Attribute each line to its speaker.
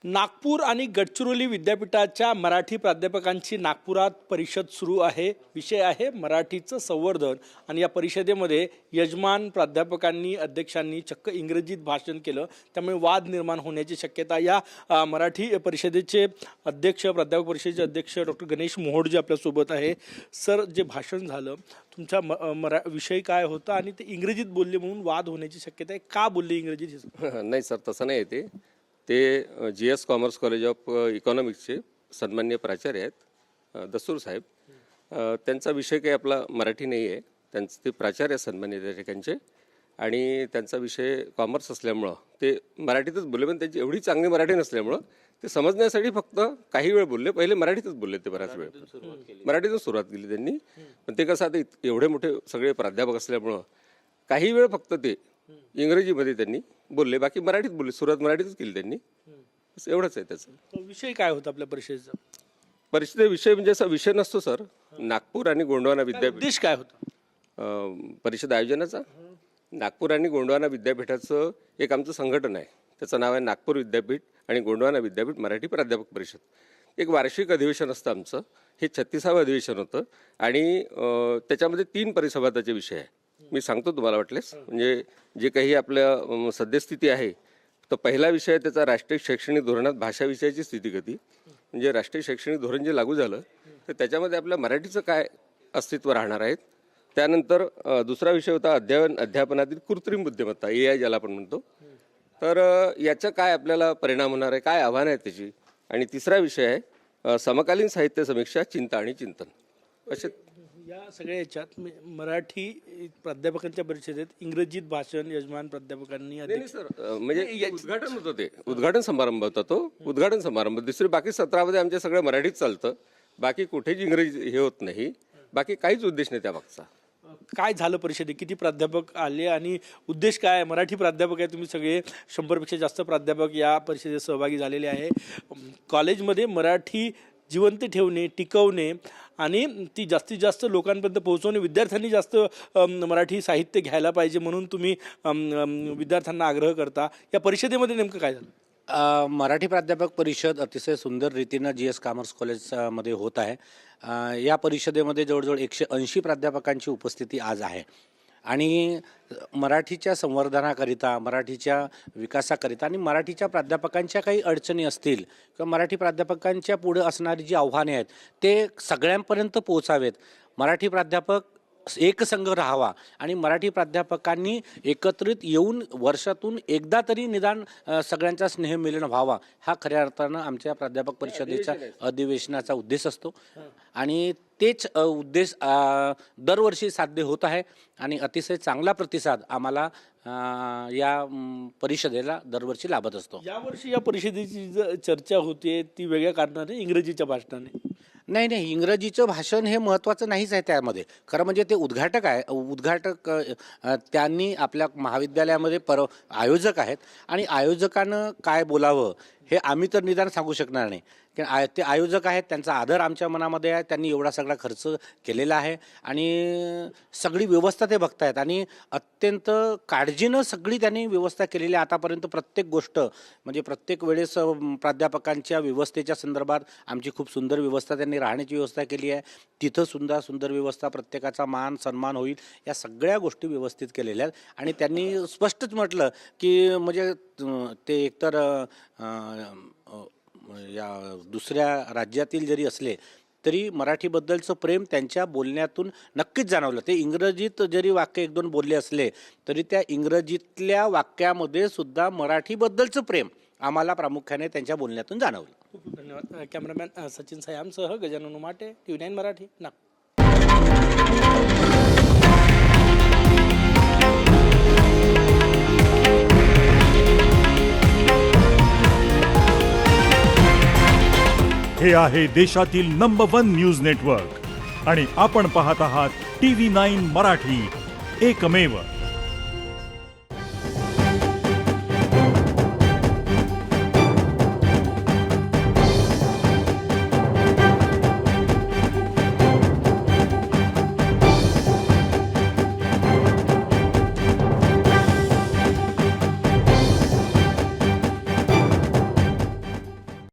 Speaker 1: नागपूर आणि गडचिरोली विद्यापीठाच्या मराठी प्राध्यापकांची नागपुरात परिषद सुरू आहे। विषय आहे मराठीचं संवर्धन आणि या परिषदेमध्ये यजमान प्राध्यापकांनी अध्यक्षांनी चक्क इंग्रजीत भाषण केलं, त्यामुळे वाद निर्माण होण्याची शक्यता। या मराठी परिषदेचे अध्यक्ष प्राध्यापक परिषदेचे अध्यक्ष डॉक्टर गणेश मोहोड जे आपल्या सोबत आहे। सर, जे भाषण झालं तुमच्या विषय काय होता आणि ते इंग्रजीत बोलले म्हणून वाद होण्याची शक्यता आहे, का बोलले इंग्रजीत?
Speaker 2: नाही सर, तसं नाही ते GS कॉमर्स कॉलेज ऑफ इकॉनॉमिक्सचे सन्माननीय प्राचार्य आहेत दस्तूर साहेब। त्यांचा विषय काही आपला मराठी नाही आहे, त्यांचे ते प्राचार्य सन्माननीय त्या ठिकाणचे आणि त्यांचा विषय कॉमर्स असल्यामुळं ते मराठीतच बोलले, पण त्यांची एवढी चांगली मराठी नसल्यामुळं ते समजण्यासाठी फक्त काही वेळ बोलले। पहिले मराठीतच बोलले ते, बराच वेळ मराठीतून सुरुवात केली त्यांनी, पण ते कसं आता एवढे मोठे सगळे प्राध्यापक असल्यामुळं काही वेळ फक्त ते इंग्रजीमध्ये त्यांनी बोलले, बाकी मराठीत बोलले, सुरुवात मराठीतच केली त्यांनी, एवढंच आहे त्याचं।
Speaker 1: विषय काय होता आपल्या परिषदेचा?
Speaker 2: परिषदे विषय म्हणजे असा विषय नसतो सर, नागपूर आणि गोंडवाना विद्यापीठ।
Speaker 1: उद्देश काय होता
Speaker 2: परिषद आयोजनाचा? नागपूर आणि गोंडवाना विद्यापीठाचं एक आमचं संघटन आहे, त्याचं नाव आहे नागपूर विद्यापीठ आणि गोंडवाना विद्यापीठ मराठी प्राध्यापक परिषद। एक वार्षिक अधिवेशन असतं आमचं, हे 36वे अधिवेशन होतं आणि त्याच्यामध्ये 3 परिसंवादाचे विषय आहे। मी सांगतो तुम्हाला वाटलेस, म्हणजे जे काही आपल्या सद्यस्थिती आहे, तर पहिला विषय आहे त्याचा राष्ट्रीय शैक्षणिक धोरणात भाषा विषयाची स्थितीगती, म्हणजे राष्ट्रीय शैक्षणिक धोरण जे लागू झालं तर त्याच्यामध्ये आपल्या मराठीचं काय अस्तित्व राहणार आहे। त्यानंतर दुसरा विषय होता अध्यापनातील कृत्रिम बुद्धिमत्ता, AI ज्याला आपण म्हणतो, तर याचा काय आपल्याला परिणाम होणार आहे, काय आव्हान आहे त्याची। आणि तिसरा विषय आहे समकालीन साहित्य समीक्षा, चिंता आणि चिंतन। असे
Speaker 1: या सगळ्या याच्यात मराठी प्राध्यापकांच्या परिषदेत इंग्रजीत भाषण यजमान प्राध्यापकांनी
Speaker 2: सर, म्हणजे उद्घाटन होतं, ते उद्घाटन समारंभ होता, तो उद्घाटन समारंभ। दुसरी बाकी सत्रामध्ये आमच्या सगळं मराठीत चालतं, बाकी कुठेच इंग्रजी हे होत नाही, बाकी काहीच उद्देश नाही त्या मागचा।
Speaker 1: काय झालं परिषदेत? किती प्राध्यापक आले आणि उद्देश काय? मराठी प्राध्यापक आहे तुम्ही सगळे, 100पेक्षा जास्त प्राध्यापक या परिषदेत सहभागी झालेले आहे। कॉलेजमध्ये मराठी जिवंत ठेवणे, टिकवणे आणि ती जास्तीत जास्त लोकांपर्यंत पोहोचवणे, विद्यार्थ्यांनी जास्त मराठी साहित्य घ्यायला पाहिजे म्हणून तुम्ही विद्यार्थ्यांना आग्रह करता। या परिषदेमध्ये नेमकं काय झालं?
Speaker 3: मराठी प्राध्यापक परिषद अतिशय सुंदर रीतीनं GS कॉमर्स कॉलेजमध्ये होत आहे। या परिषदेमध्ये जवळजवळ 180 प्राध्यापकांची उपस्थिती आज आहे आणि मराठीच्या संवर्धनाकरिता, मराठीच्या विकासाकरिता आणि मराठीच्या प्राध्यापकांच्या काही अडचणी असतील किंवा मराठी प्राध्यापकांच्या पुढे असणारी जी आव्हाने आहेत ते सगळ्यांपर्यंत पोहोचावेत। मराठी प्राध्यापक एकसंघ राहावा आणि मराठी प्राध्यापकांनी एकत्रित येऊन वर्षातून एकदा तरी निदान सगळ्यांचा स्नेहमिलन व्हावा, हा खऱ्या अर्थानं आमच्या प्राध्यापक परिषदेच्या अधिवेशनाचा उद्देश असतो आणि तेच उद्देश दरवर्षी साध्य होत आहे आणि अतिशय चांगला प्रतिसाद आम्हाला या परिषदेला दरवर्षी लाभत असतो।
Speaker 1: यावर्षी या परिषदेची चर्चा होते ती वेगळ्या कारणाने, इंग्रजीच्या भाषणाने?
Speaker 3: नाही, इंग्रजीचं भाषण हे महत्त्वाचं नाहीच आहे त्यामध्ये। खरं म्हणजे ते उद्घाटक आहे, उद्घाटक त्यांनी आपल्या महाविद्यालयामध्ये आयोजक आहेत आणि आयोजकानं काय बोलावं हे आम्ही तर निदान सांगू शकणार नाही, की ते आयोजक आहेत, त्यांचा आदर आमच्या मनामध्ये आहे। त्यांनी एवढा सगळा खर्च केलेला आहे आणि सगळी व्यवस्था ते बघतायत आणि अत्यंत काळजीनं सगळी त्यांनी व्यवस्था केलेली आहे आतापर्यंत। प्रत्येक गोष्ट म्हणजे प्रत्येक वेळेस प्राध्यापकांच्या व्यवस्थेच्या संदर्भात आमची खूप सुंदर व्यवस्था, त्यांनी राहण्याची व्यवस्था केली आहे, तिथं सुंदर व्यवस्था, प्रत्येकाचा मान सन्मान होईल या सगळ्या गोष्टी व्यवस्थित केलेल्या आहेत। आणि त्यांनी स्पष्टच म्हटलं की म्हणजे ते एकतर या दुसऱ्या राज्यातील जरी असले तरी मराठीबद्दलचं प्रेम त्यांच्या बोलण्यातून नक्कीच जाणवलं। ते इंग्रजीत जरी वाक्य 1-2 बोलले असले तरी त्या इंग्रजीतल्या वाक्यामध्ये सुद्धा मराठीबद्दलचं प्रेम आम्हाला प्रामुख्याने त्यांच्या बोलण्यातून जाणवलं।
Speaker 1: खूप खूप धन्यवाद। कॅमेरामॅन सचिन सायांसह गजानन उमाटे, TV9 मराठी, नागपूर।
Speaker 4: हे आहे देशातील नंबर 1 न्यूज नेटवर्क आणि आपण पाहत आहात TV9 मराठी, एकमेव।